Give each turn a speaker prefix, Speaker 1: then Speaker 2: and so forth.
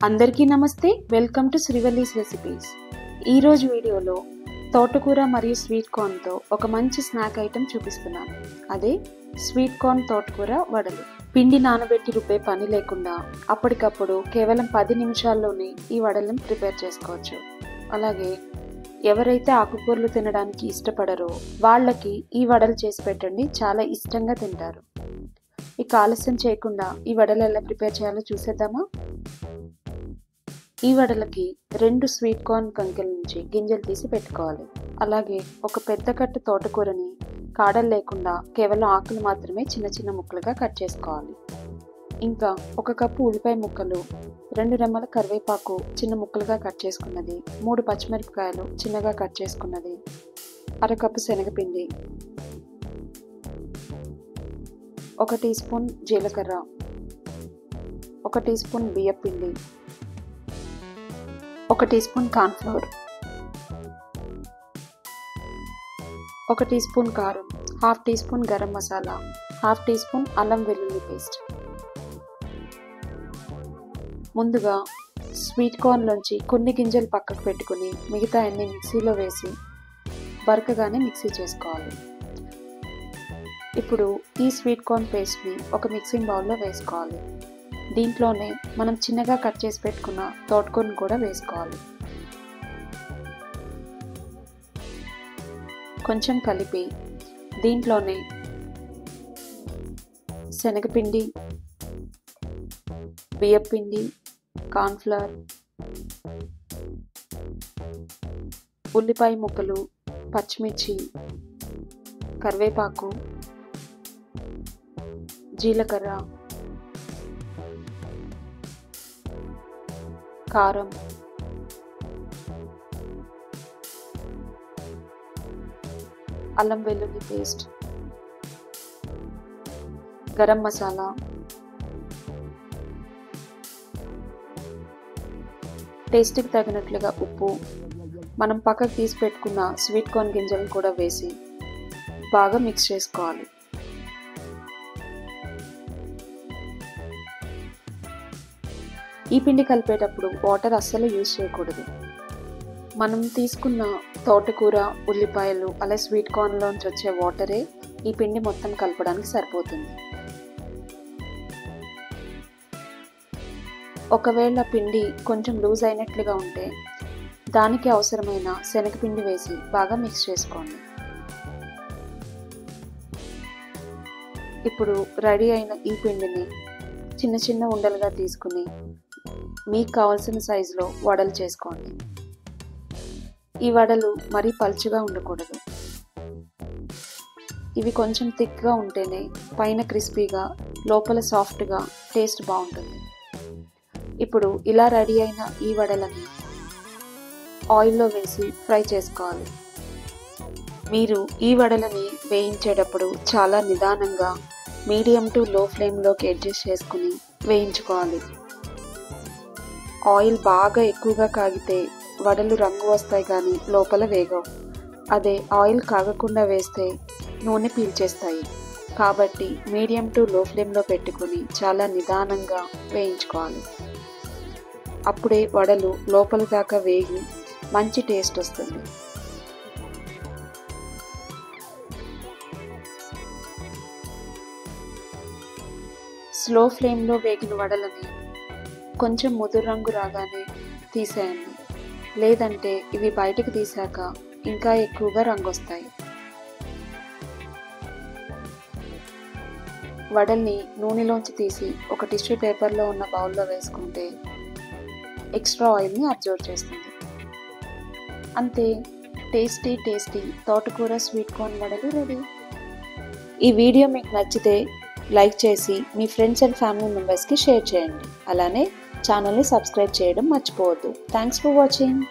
Speaker 1: అందరికీ నమస్తే. Welcome to Srivalli's recipes. ఈరోజు వీడియోలో తోటకూర మరియు స్వీట్ కార్న్తో ఒక మంచి స్నాక్ ఐటెం చూపిస్తున్నాను. అదే స్వీట్ కార్న్ తోటకూర వడలు. పిండి నానబెట్టి రుబ్బే పని లేకుండా అప్పటికప్పుడు కేవలం 10 నిమిషాల్లోనే ఈ వడలను ప్రిపేర్ చేసుకోవచ్చు. అలాగే ఎవరైతే ఆకుకూరలు తినడానికి ఇష్టపడరో వాళ్ళకి ఈ వడలు చేసి పెట్టండి, చాలా ఇష్టంగా తింటారు. ఇక ఆలస్యం చేయకుండా ఈ వడలు ఎలా ప్రిపేర్ చేయాలో చూసేద్దామా? ఈ వడలకి 2 స్వీట్ కార్న్ కంకెల నుంచి గింజలు తీసి పెట్టుకోవాలి. అలాగే ఒక పెద్ద కట్ట తోటకూరని కాడలు లేకుండా కేవలం ఆకులు మాత్రమే చిన్న చిన్న ముక్కలుగా కట్ చేసుకోవాలి. ఇంకా 1 కప్పు ఉల్లిపాయ ముక్కలు, 2 రెమ్మల కరివేపాకు చిన్న ముక్కలుగా కట్ చేసుకున్నది, 3 పచ్చిమిరపకాయలు చిన్నగా కట్ చేసుకున్నది, 1/2 కప్పు శనగపిండి, 1 టీ స్పూన్ జీలకర్ర, 1 టీ స్పూన్ బియ్యపిండి, 1 teaspoon cornflour, 1 teaspoon కారం, 1/2 teaspoon garam masala, 1/2 teaspoon అల్లం వెల్లుల్లి పేస్ట్. ముందుగా స్వీట్ కార్న్లోంచి కొన్ని గింజలు పక్కకు పెట్టుకుని మిగతా అన్ని మిక్సీలో వేసి బరకగానే మిక్సీ చేసుకోవాలి. ఇప్పుడు ఈ స్వీట్ కార్న్ పేస్ట్ని ఒక మిక్సింగ్ బౌల్లో వేసుకోవాలి. దీంట్లోనే మనం చిన్నగా కట్ చేసి పెట్టుకున్న తోటకూరను కూడా వేసుకోవాలి. కొంచెం కలిపి దీంట్లోనే శనగపిండి, బియ్యపిండి, కార్న్ఫ్లవర్, ఉల్లిపాయ ముక్కలు, పచ్చిమిర్చి, కరివేపాకు, జీలకర్ర, కారం, అల్లం వెల్లుల్లి పేస్ట్, గరం మసాలా, టేస్ట్కి తగినట్లుగా ఉప్పు, మనం పక్కకు తీసి పెట్టుకున్న స్వీట్ కార్న్ గింజలను కూడా వేసి బాగా మిక్స్ చేసుకోవాలి. ఈ పిండి కలిపేటప్పుడు వాటర్ అస్సలు యూజ్ చేయకూడదు. మనం తీసుకున్న తోటకూర, ఉల్లిపాయలు అలా స్వీట్ కార్న్లోంచి వచ్చే వాటరే ఈ పిండి మొత్తం కలపడానికి సరిపోతుంది. ఒకవేళ పిండి కొంచెం లూజ్ అయినట్లుగా ఉంటే దానికి అవసరమైన శనగపిండి వేసి బాగా మిక్స్ చేసుకోండి. ఇప్పుడు రెడీ అయిన ఈ పిండిని చిన్న చిన్న ఉండలుగా తీసుకుని మీకు కావాల్సిన సైజులో వడలు చేసుకోండి. ఈ వడలు మరీ పలుచగా ఉండకూడదు. ఇవి కొంచెం థిక్గా ఉంటేనే పైన క్రిస్పీగా, లోపల సాఫ్ట్గా, టేస్ట్ బాగుంటుంది. ఇప్పుడు ఇలా రెడీ అయిన ఈ వడలని ఆయిల్లో వేసి ఫ్రై చేసుకోవాలి. మీరు ఈ వడలని వేయించేటప్పుడు చాలా నిదానంగా మీడియం టు లో ఫ్లేమ్లోకి అడ్జస్ట్ చేసుకుని వేయించుకోవాలి. ఆయిల్ బాగా ఎక్కువగా కాగితే వడలు రంగు వస్తాయి కానీ లోపల వేగవు. అదే ఆయిల్ కాగకుండా వేస్తే నూనె పీల్చేస్తాయి. కాబట్టి మీడియం టు లో ఫ్లేమ్లో పెట్టుకుని చాలా నిదానంగా వేయించుకోవాలి. అప్పుడే వడలు లోపల దాకా వేగి మంచి టేస్ట్ వస్తుంది. స్లో ఫ్లేమ్లో వేగిన వడలని కొంచెం ముదురు రంగు రాగానే తీసేయండి. లేదంటే ఇవి బయటకు తీసాక ఇంకా ఎక్కువగా రంగు వస్తాయి. వడల్ని నూనెలోంచి తీసి ఒక టిష్యూ పేపర్లో ఉన్న బౌల్లో వేసుకుంటే ఎక్స్ట్రా ఆయిల్ని అబ్జర్వ్ చేస్తుంది. అంతే, టేస్టీ తోటకూర స్వీట్ కార్న్ వడలు రెడీ. ఈ వీడియో మీకు నచ్చితే లైక్ చేసి మీ ఫ్రెండ్స్ అండ్ ఫ్యామిలీ మెంబర్స్కి షేర్ చేయండి. అలానే ఛానల్ని సబ్స్క్రైబ్ చేయడం మర్చిపోవద్దు. Thanks for watching.